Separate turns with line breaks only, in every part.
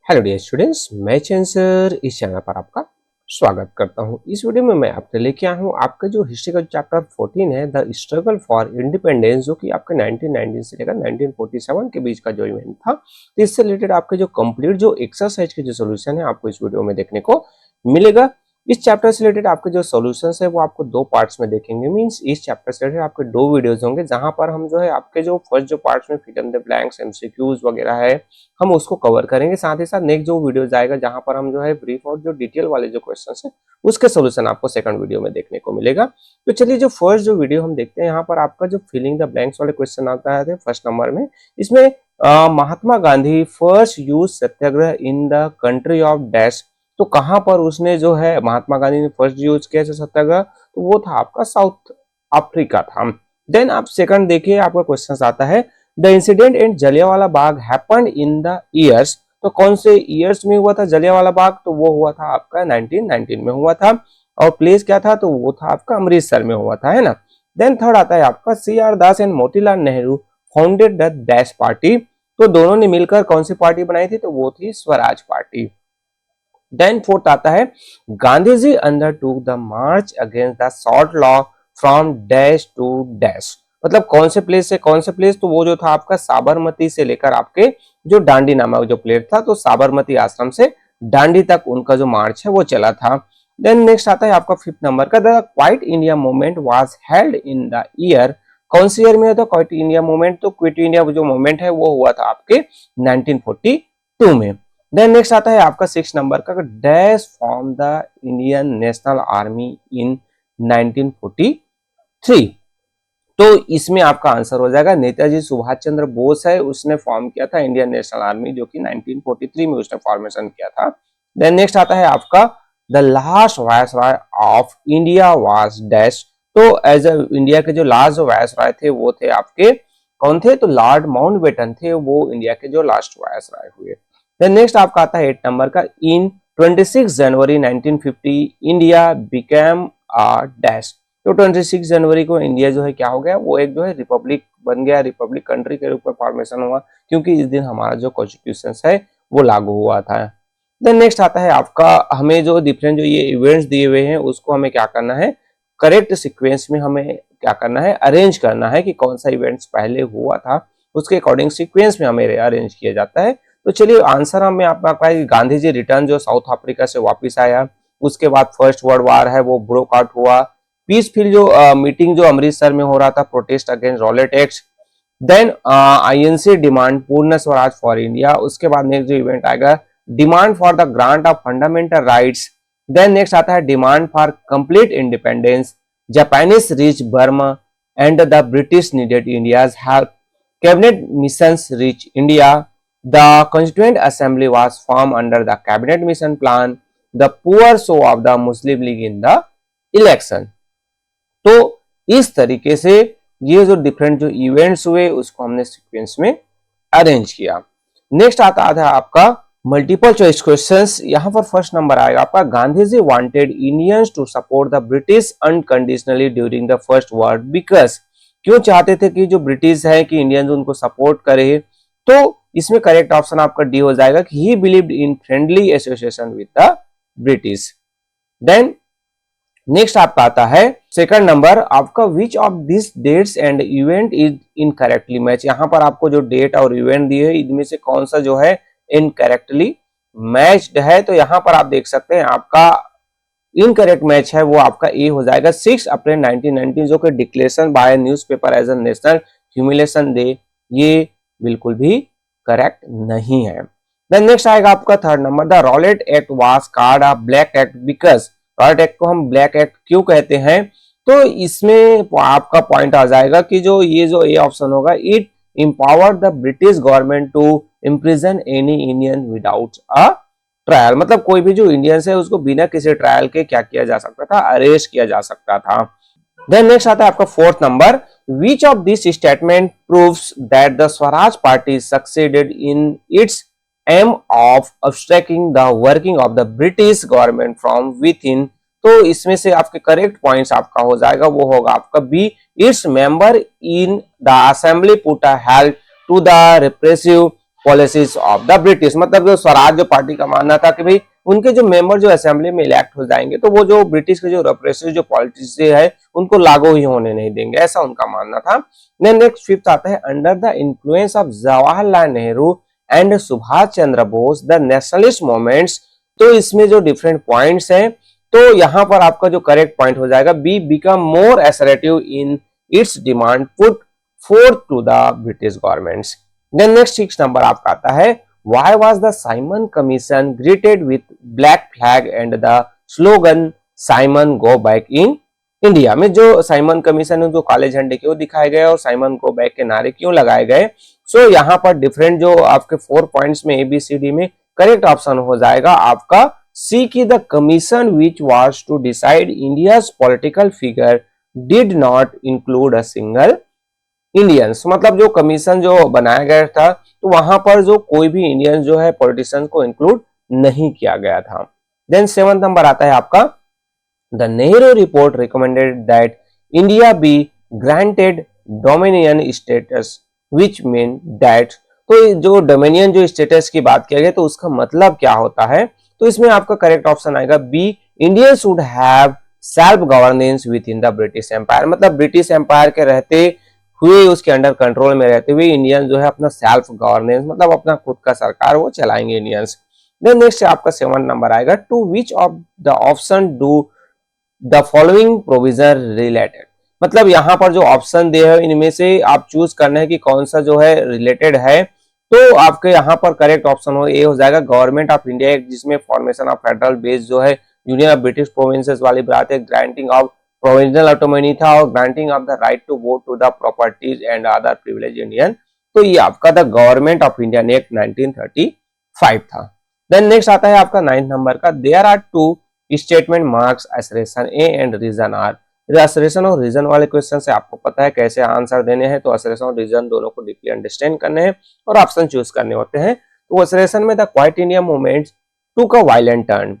Hello dear students, मैं चैन sir इस channel पर आपका स्वागत करता हूं। इस वीडियो में मैं आपके लेके आया हूं आपका जो हिस्ट्री का चैप्टर 14 है, द स्ट्रगल फॉर इंडिपेंडेंस, जो कि आपके 1919 से लेकर 1947 के बीच का जो इवेंट था। तो इससे रिलेटेड आपके जो कंप्लीट जो एक्सरसाइज के जो सोल्यूशन है आपको इस वीडियो में देखने को मिलेगा। इस चैप्टर से रिलेटेड आपके जो सॉल्यूशंस है वो आपको दो पार्ट्स में देखेंगे। मींस इस चैप्टर से रिलेटेड आपके दो वीडियोस होंगे, जहां पर हम जो है आपके जो फर्स्ट जो पार्ट्स में fill in the blanks, MCQs वगैरह है, हम उसको कवर करेंगे। साथ ही साथ नेक्स्ट जो वीडियो जाएगा जहां पर हम जो है ब्रीफ और जो डिटेल वाले जो क्वेश्चंस है उसके सॉल्यूशन आपको सेकंड वीडियो में देखने को मिलेगा। तो चलिए जो फर्स्ट जो वीडियो हम देखते हैं, यहाँ पर आपका जो फिलिंग द ब्लैंक्स वाले क्वेश्चन आता है फर्स्ट नंबर में। इसमें Mahatma Gandhi first use satyagraha in the country of dash. तो कहां पर उसने जो है महात्मा गांधी ने फर्स्ट यूज किया सत्याग्रह, तो वो था आपका साउथ अफ्रीका था। देन आप सेकंड देखिए, आपका क्वेश्चन आता है the incident in Jallianwala Bagh happened in the years. तो कौन से ईयर्स में हुआ था जलियांवाला बाग? तो वो हुआ था आपका 1919 में हुआ था। और प्लेस क्या था? तो वो था आपका अमृतसर में हुआ था, है ना। देन थर्ड आता है आपका C R Das and Motilal Nehru founded the dash party. तो दोनों ने मिलकर कौन सी पार्टी बनाई थी? तो वो थी स्वराज पार्टी। देन फोर्थ आता है Gandhi ji undertook the march against the short law from dash to dash. मतलब कौन से प्लेस से कौन से प्लेस? तो वो जो था आपका साबरमती से लेकर आपके जो डांडी नामक जो प्लेस था, तो साबरमती आश्रम से डांडी तक उनका जो मार्च है वो चला था। देन नेक्स्ट आता है आपका फिफ्थ नंबर का the quite India movement was held in the year. कौन से ईयर में हुआ था क्वाइट इंडिया मूवमेंट? तो क्विट इंडिया जो मूवमेंट है वो हुआ था आपके 1942 में। देन नेक्स्ट आता है आपका 6 नंबर का dash form the Indian National army इन 1943। तो इसमें आपका आंसर हो जाएगा नेताजी सुभाष चंद्र बोस है, उसने फॉर्म किया था इंडियन नेशनल आर्मी, जो कि 1943 में उसने फॉर्मेशन किया था। देन नेक्स्ट आता है आपका the last viceroy of India was dash. तो एज अ इंडिया के जो लास्ट वायसराय थे वो थे आपके कौन थे? तो लॉर्ड माउंटबेटन थे, वो इंडिया के जो लास्ट वायसराय हुए। देन नेक्स्ट आपका आता है 8 नंबर का इन 26 जनवरी 1950 इंडिया बिकेम अ डैश। तो 26 जनवरी को इंडिया जो है क्या हो गया? वो एक जो है रिपब्लिक बन गया, रिपब्लिक कंट्री के रूप में फॉर्मेशन हुआ, क्योंकि इस दिन हमारा जो कॉन्स्टिट्यूशन है वो लागू हुआ था। देन नेक्स्ट आता है आपका हमें जो डिफरेंट जो ये इवेंट्स दिए हुए हैं उसको हमें क्या करना है, करेक्ट सीक्वेंस में हमें क्या करना है, अरेंज करना है कि कौन सा इवेंट्स पहले हुआ था, उसके अकॉर्डिंग सीक्वेंस में हमें अरेंज किया जाता है। तो चलिए आंसर हमें आपका गांधी जी रिटर्न जो साउथ अफ्रीका से वापिस आया, उसके बाद फर्स्ट वर्ल्ड वार है वो ब्रोक आउट हुआ, पीसफुल जो मीटिंग जो अमृतसर में हो रहा था, protest against Rowlatt Act, then INC demand Purna Swaraj for India, उसके बाद नेक्स्ट जो इवेंट आएगा demand for the grant of fundamental rights, then next आता है demand for complete independence, Japanese reach Burma and the British needed India's help, cabinet missions reach India, the constituent assembly was formed under the cabinet mission plan, the poor show of the Muslim League in the election। तो इस तरीके से ये जो different जो events हुए उसको हमने सीक्वेंस में अरेंज किया। नेक्स्ट आता है आपका मल्टीपल चॉइस क्वेश्चंस। यहाँ पर फर्स्ट नंबर आएगा आपका Gandhi ji wanted Indians to support the British unconditionally during the first war because. क्यों चाहते थे कि जो ब्रिटिश है कि इंडियंस उनको सपोर्ट करे? तो इसमें करेक्ट ऑप्शन आपका डी हो जाएगा कि he believed in friendly association with the British. Then next आपका आता है सेकंड नंबर आपका which of this dates and event is incorrectly match. यहाँ पर आपको जो डेट और इवेंट दिए है इनमें से कौन सा जो है इनकरेक्टली मैच्ड है? तो यहाँ पर आप देख सकते हैं आपका इनकरेक्ट मैच है वो आपका ए हो जाएगा 6 अप्रैल 1919, जो कि declaration by newspaper as a national humiliation day, ये बिल्कुल भी करेक्ट नहीं है। देन नेक्स्ट आएगा आपका third number the Rowlatt act was called a black act because. Rowlatt act को हम ब्लैक एक्ट क्यों कहते हैं? तो इसमें आपका पॉइंट आ जाएगा कि जो ये जो ए ऑप्शन होगा, it empowered the British government to imprison any Indian without a trial. मतलब कोई भी जो इंडियंस है उसको बिना किसी ट्रायल के क्या किया जा सकता था, अरेस्ट किया जा सकता था। देन नेक्स्ट आता है आपका fourth number which of this statement proves that the Swaraj Party succeeded in its aim of obstructing the working of the British government from within। तो इसमें से आपके करेक्ट पॉइंट्स आपका हो जाएगा वो होगा आपका B, its member in the assembly put a halt to the repressive policies of the British. मतलब जो स्वराज जो पार्टी का मानना था कि भाई उनके जो मेंबर जो असेंबली में इलेक्ट हो जाएंगे तो वो जो ब्रिटिश के जो रिप्रेसिव जो पॉलिसी है उनको लागू ही होने नहीं देंगे, ऐसा उनका मानना था। देन नेक्स्ट फिफ्थ आता है under the influence of Jawaharlal Nehru and Subhash Chandra Bose the nationalist movements. तो इसमें जो डिफरेंट पॉइंट्स हैं तो यहाँ पर आपका जो करेक्ट पॉइंट हो जाएगा B, become more assertive in its demand put forth to the British governments. Then next 6 number आपका आता है why was the Simon commission greeted with black flag and the slogan Simon go back in India. में जो Simon commission है जो काले झंडे क्यों दिखाए गए और साइमन गो बैक के नारे क्यों लगाए गए। सो यहाँ पर डिफरेंट जो आपके 4 पॉइंट्स में ABCD में करेक्ट ऑप्शन हो जाएगा आपका सी की the commission which was to decide India's political figure did not include a single Indians. मतलब जो कमीशन जो बनाया गया था तो वहां पर जो कोई भी इंडियन जो है पॉलिटिशियंस को इंक्लूड नहीं किया गया था। देन 7 नंबर आता है आपका the Nehru report recommended that India be granted dominion status which mean that. तो जो डोमिनियन जो स्टेटस की बात किया गया तो उसका मतलब क्या होता है। तो इसमें आपका करेक्ट ऑप्शन आएगा B, India should have self governance with in the British empire. मतलब ब्रिटिश एम्पायर के रहते हुए उसके अंडर कंट्रोल में रहते हुए इंडियन जो है अपना सेल्फ गवर्नेंस मतलब अपना खुद का सरकार वो चलाएंगे इंडियंस। देन नेक्स्ट आपका 7 नंबर आएगा to which of the option do the following provision related. मतलब यहाँ पर जो ऑप्शन दे है इनमें से आप चूज करना है कि कौन सा जो है रिलेटेड है। तो आपके यहाँ पर करेक्ट ऑप्शन हो ए हो जाएगा गवर्नमेंट ऑफ इंडिया एक्ट, जिसमें फॉर्मेशन ऑफ फेडरल बेस जो है यूनियन ऑफ ब्रिटिश प्रोविंसेस वाली बात है, ग्रांटिंग ऑफ प्रोविजनल ऑटोनॉमी था और granting of the right to vote to the properties and other privilege Indian. तो ये आपका the government of India act 1935 था। देन नेक्स्ट आता है आपका 9th नंबर का there are two statement marks assertion A and reason R. Assertion और रीजन वाले क्वेश्चन से आपको पता है कैसे आंसर देने हैं। तो असरेशन और रीजन दोनों को डीपली अंडरस्टैंड करने हैं और ऑप्शन चूज करने होते हैं। तो असरेशन में द क्वाइट इंडिया मूवमेंट टूक अ वायलेंट टर्न।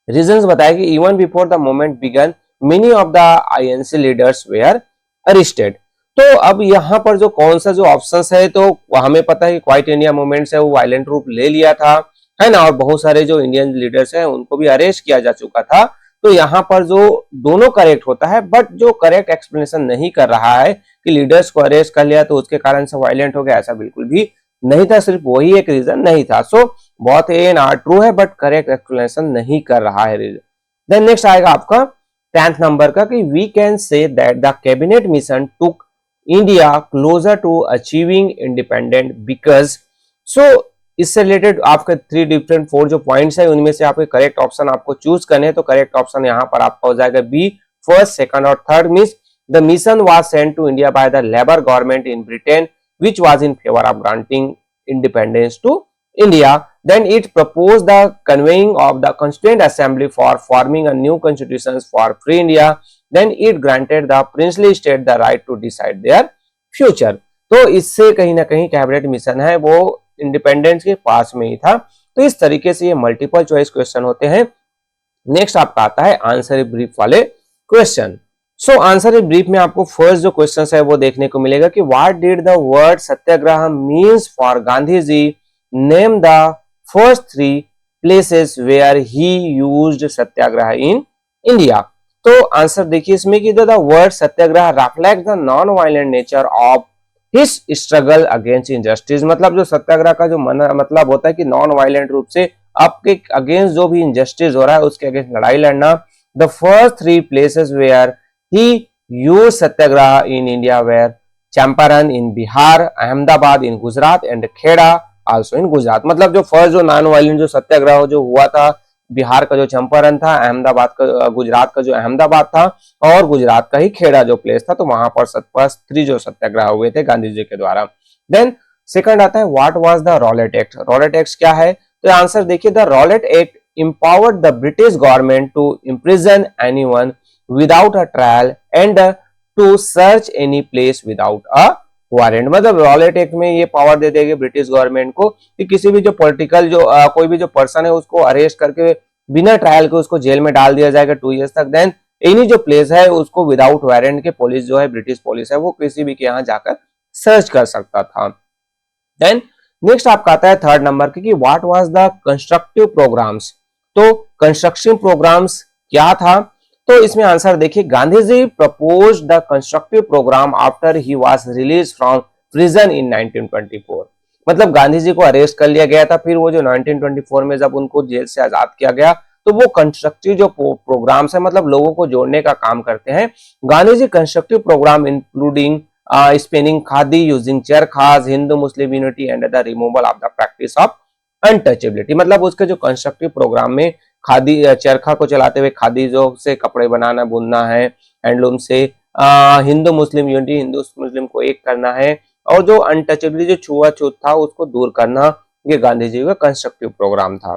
रीजंस बताया कि even before the movement began many of the INC leaders were arrested. तो अब यहाँ पर जो कौन सा जो ऑप्शंस है तो हमें पता है कि क्वाइट इंडिया मूवमेंट है वो वायलेंट रूप ले लिया था है ना, और बहुत सारे जो इंडियन लीडर्स हैं उनको भी अरेस्ट किया जा चुका था। तो यहाँ पर जो दोनों करेक्ट होता है बट जो करेक्ट एक्सप्लेनेशन नहीं कर रहा है कि लीडर्स को अरेस्ट कर लिया तो उसके कारण से वायलेंट हो गया, ऐसा बिल्कुल भी नहीं था, सिर्फ वही एक रीजन नहीं था। सो बहुत ए एंड आर ट्रू है बट करेक्ट एक्सप्लेनेशन नहीं कर रहा है रीजन। देन नेक्स्ट आएगा आपका 10th नंबर का कि we can say that the cabinet mission took India closer to achieving independent because. So इससे रिलेटेड आपके 3 डिफरेंट 4 जो पॉइंट्स है उनमें से आपके करेक्ट ऑप्शन आपको चूज करने हैं। तो करेक्ट ऑप्शन यहाँ पर आपका हो जाएगा बी, फर्स्ट, सेकंड और third. Means the mission was sent to India by the labour government in Britain which was in favor of granting independence to India. Then it proposed the convening of the Constituent Assembly for forming a new constitution for free India. Then it granted the princely state the right to decide their future. तो इससे कहीं ना कहीं cabinet mission है वो independence के पास में ही था। तो इस तरीके से ये मल्टीपल चॉइस क्वेश्चन होते हैं। नेक्स्ट आपका आता है आंसर ब्रीफ वाले क्वेश्चन। सो आंसर ब्रीफ में आपको फर्स्ट जो क्वेश्चन है वो देखने को मिलेगा कि what did the word satyagraha means for Gandhi ji, name the first 3 places where he used satyagraha in India. तो आंसर देखिए इसमें कि the word satyagraha reflect the non violent nature of his struggle against injustice. मतलब जो सत्याग्रह का जो मतलब होता है कि नॉन वायलेंट रूप से आपके अगेंस्ट जो भी इनजस्टिस हो रहा है उसके अगेंस्ट लड़ाई लड़ना। The first 3 places where he used satyagraha in India were Champaran in Bihar, Ahmedabad in Gujarat and Kheda also in Gujarat। मतलब जो फर्स्ट जो नॉन वायलेंट जो सत्याग्रह जो हुआ था बिहार का जो चंपारण था, अहमदाबाद का गुजरात का जो अहमदाबाद था और गुजरात का ही खेड़ा जो प्लेस था, तो वहां पर फर्स्ट 3 जो सत्याग्रह हुए थे गांधी जी के द्वारा। देन सेकंड आता है what was the Rowlatt act. Rowlatt act क्या है तो आंसर देखिए the Rowlatt act empowered the British government to imprison anyone without a trial and to search any place without a warrant. मतलब Rowlatt act में ये power दे देगी British government को कि किसी भी जो पॉलिटिकल जो कोई भी जो पर्सन है उसको अरेस्ट करके बिना ट्रायल के उसको जेल में डाल दिया जाएगा 2 इयर्स तक। देन एनी जो प्लेस है उसको विदाउट वारंट के पुलिस जो है ब्रिटिश पुलिस है वो किसी भी के यहाँ जाकर सर्च कर सकता था। देन नेक्स्ट आपका आता है थर्ड नंबर की what was the constructive programs. तो कंस्ट्रक्शन प्रोग्राम्स क्या था, तो इसमें आंसर देखिए, Gandhi ji propose the constructive program after he was release from prison in 1924। मतलब गांधी जी को अरेस्ट कर लिया गया था, फिर वो जो 1924 में जब उनको जेल से आजाद किया गया, तो वो कंस्ट्रक्टिव जो प्रोग्राम्स है, मतलब लोगों को जोड़ने का काम करते हैं। Gandhi ji constructive program including spinning khadi, using charkhas, Hindu Muslim unity and the removal of the practice of untouchability. मतलब उसके जो कंस्ट्रक्टिव प्रोग्राम में खादी चरखा को चलाते हुए खादी जो से कपड़े बनाना बुनना है, हैंडलूम से हिंदू मुस्लिम यूनिटी, हिंदू मुस्लिम को एक करना है, और जो अनटचेबिलिटी जो छुआछूत था उसको दूर करना, ये गांधी जी का कंस्ट्रक्टिव प्रोग्राम था।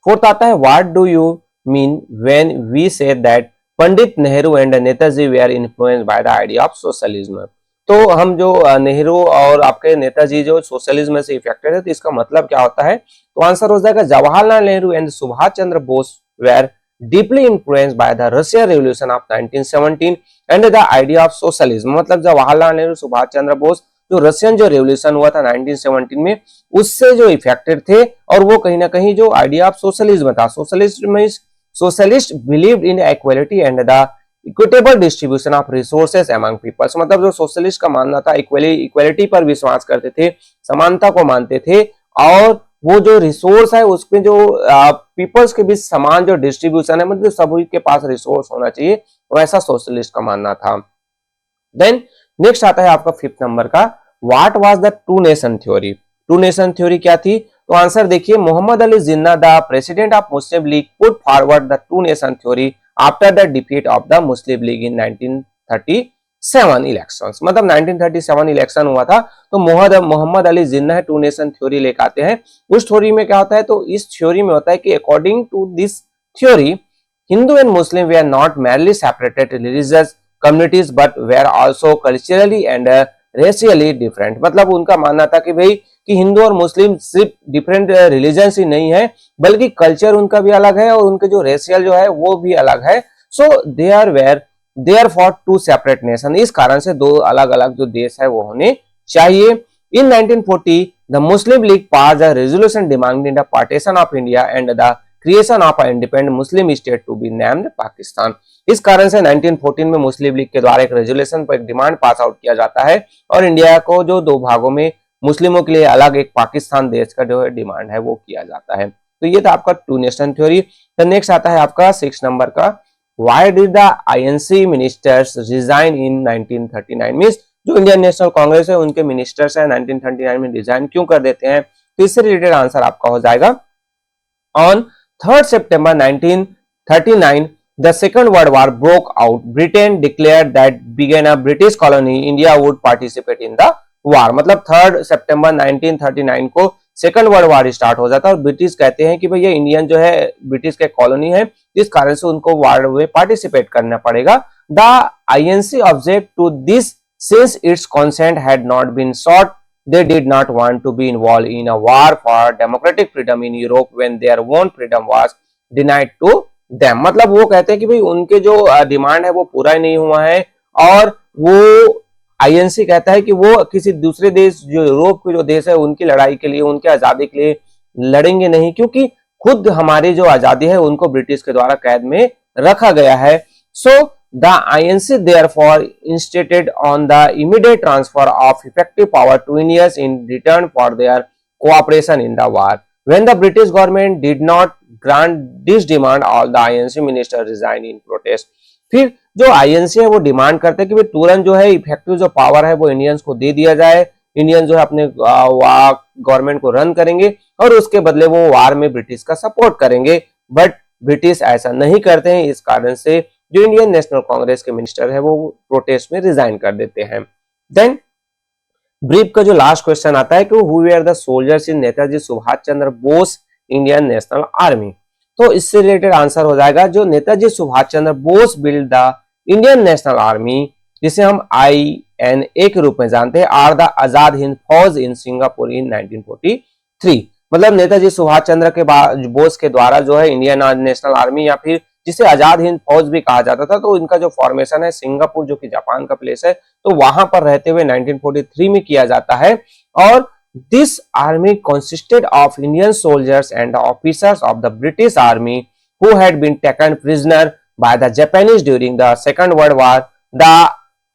फोर्थ आता है what do you mean when we say that Pandit Nehru and Netaji वे are influenced by the idea of socialism. तो हम जो नेहरू और आपके नेताजी जो सोशलिज्म से इफेक्टेड है, तो इसका मतलब क्या होता है, तो आंसर हो जाएगा Jawaharlal Nehru and Subhash Chandra Bose were deeply influenced by the Russian revolution of 1917 and the idea of socialism. मतलब जवाहरलाल नेहरू सुभाष चंद्र बोस जो रशियन जो रेवोल्यूशन हुआ था 1917 में, उससे जो इफेक्टेड थे, और वो कहीं ना कहीं जो आइडिया ऑफ सोशलिज्म था, socialist believed in equality and the equitable distribution of resources among peoples. मतलब जो सोशलिस्ट का मानना था, इक्वालिटी पर विश्वास करते थे, समानता को मानते थे, और वो जो रिसोर्स है उसमें जो पीपल्स के बीच समान जो डिस्ट्रीब्यूशन है, मतलब सभी के पास रिसोर्स होना चाहिए, वैसा सोशलिस्ट का मानना था। देन नेक्स्ट आता है आपका फिफ्थ नंबर का what was the two nation theory. Two nation theory क्या थी, तो आंसर देखिए, Mohammad Ali Jinnah the president of Muslim League put forward the two nation theory after the defeat of the Muslim League in 1937 elections. मतलब 1937 election हुआ था, तो Mohammad Ali Jinnah two nation theory लेकर आते हैं। उस थ्योरी में क्या होता है, तो इस थ्योरी में होता है कि according to this theory Hindu and Muslim they are not merely separated religious communities but were also culturally and racially different. मतलब उनका मानना था कि भाई कि हिंदू और मुस्लिम सिर्फ डिफरेंट रिलीजन्स ही नहीं है, बल्कि कल्चर उनका भी अलग है, और उनके जो रेशियल जो है वो भी अलग है। So they are where there for two separate nation. इस कारण से दो अलग अलग जो देश है वो होने चाहिए। In 1940 the Muslim League pass a resolution demanding the partition of India and the creation of independent Muslim state to be named Pakistan. इस कारण से 1914 में मुस्लिम लीग के द्वारा एक रेजोल्यूशन पर एक डिमांड पास आउट किया जाता है, और इंडिया को जो दो भागों में मुस्लिमों के लिए अलग एक पाकिस्तान देश का जो है डिमांड है वो किया जाता है। तो ये था आपका टू नेशन थ्योरी। तो नेक्स्ट आता है आपका 6 नंबर का why did the INC ministers resign in 1939। Means जो इंडियन नेशनल कांग्रेस है उनके मिनिस्टर्स है 1939 में रिजाइन क्यों कर देते हैं, तो इससे रिलेटेड आंसर आपका हो जाएगा on 3rd September 1939 the Second World War broke out. Britain declared that began a British colony. India would participate in the war. मतलब 3rd September 1939 को सेकंड वर्ल्ड वार स्टार्ट हो जाता है, और ब्रिटिश कहते हैं कि भैया इंडियन जो है ब्रिटिश के कॉलोनी है, इस कारण से उनको वार में पार्टिसिपेट करना पड़ेगा। The INC object to this since its consent had not been sought. They did not want to be involved in a war for democratic freedom in Europe when their own freedom was denied to them. मतलब वो कहते हैं कि भाई उनके जो demand है वो पूरा ही नहीं हुआ है, और वो आईएनसी कहता है कि वो किसी दूसरे देश जो यूरोप के जो देश है उनकी लड़ाई के लिए, उनके आजादी के लिए लड़ेंगे नहीं, क्योंकि खुद हमारी जो आजादी है उनको ब्रिटिश के द्वारा कैद में रखा गया है। सो the INC therefore insisted on the immediate transfer of effective power to Indians in return for their cooperation in the war. When the British government did not grant this demand, all the INC ministers resigned in protest. फिर जो INC है वो demand करते हैं कि तुरंत जो है इफेक्टिव जो पावर है वो इंडियंस को दे दिया जाए, इंडियन जो है अपने गवर्नमेंट को रन करेंगे, और उसके बदले वो वार में ब्रिटिश का सपोर्ट करेंगे। बट ब्रिटिश ऐसा नहीं करते हैं, इस कारण से जो इंडियन नेशनल कांग्रेस के मिनिस्टर है वो प्रोटेस्ट में रिजाइन कर देते हैं। देन ब्रीफ का जो लास्ट क्वेश्चन आता है कि who were the soldiers in Netaji Subhash Chandra Bose Indian National Army. तो इससे रिलेटेड आंसर हो जाएगा जो Netaji Subhash Chandra Bose build the Indian National Army, जिसे हम INA के रूप में जानते हैं, आर द आजाद हिंद फौज इन सिंगापुर इन 1943। मतलब नेताजी सुभाष चंद्र के बोस के द्वारा जो है इंडियन नेशनल आर्मी, या फिर जिसे आजाद हिंद फौज भी कहा जाता था, तो इनका जो फॉर्मेशन है सिंगापुर जो कि जापान का प्लेस है, तो वहां पर रहते हुए 1943 में किया जाता है। और This army consisted of Indian soldiers and officers of the British Army who had been taken prisoner by the Japanese during the Second World War. The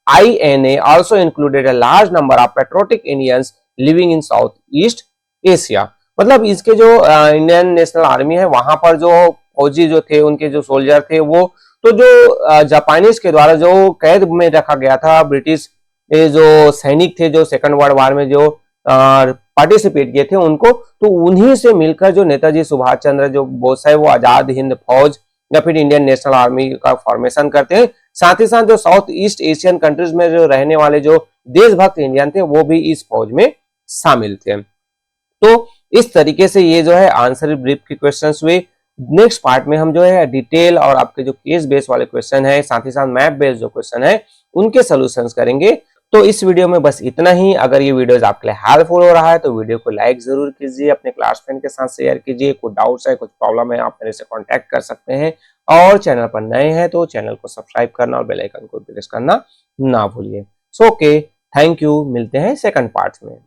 INA also included a large number of patriotic Indians living in Southeast Asia. मतलब इसके जो Indian National army है वहां पर जो फौजी जो थे, उनके जो सोल्जर थे, वो तो जो जापानीज के द्वारा जो कैद में रखा गया था, ब्रिटिश ये जो सैनिक थे जो सेकंड वर्ल्ड वार में जो पार्टिसिपेट किए थे उनको, तो उन्हीं से मिलकर जो नेताजी सुभाष चंद्र जो बोस है वो आजाद हिंद फौज या फिर इंडियन नेशनल आर्मी का फॉर्मेशन करते हैं। साथ ही साथ जो साउथ ईस्ट एशियन कंट्रीज में जो रहने वाले जो देशभक्त इंडियन थे वो भी इस फौज में शामिल थे। तो इस तरीके से ये जो है आंसर ब्रीफ के क्वेश्चंस हुए। नेक्स्ट पार्ट में हम जो है डिटेल और आपके जो केस बेस वाले क्वेश्चन है, साथ ही साथ मैप बेस्ड जो क्वेश्चन है, उनके सोल्यूशंस करेंगे। तो इस वीडियो में बस इतना ही। अगर ये वीडियोस आपके लिए हेल्पफुल हो रहा है तो वीडियो को लाइक जरूर कीजिए, अपने क्लास फ्रेंड के साथ शेयर कीजिए। कोई डाउट्स है, कुछ प्रॉब्लम है, आप मेरे से कांटेक्ट कर सकते हैं। और चैनल पर नए हैं तो चैनल को सब्सक्राइब करना और बेल आइकन को प्रेस करना ना भूलिए। So okay, thank you. मिलते हैं सेकंड पार्ट में।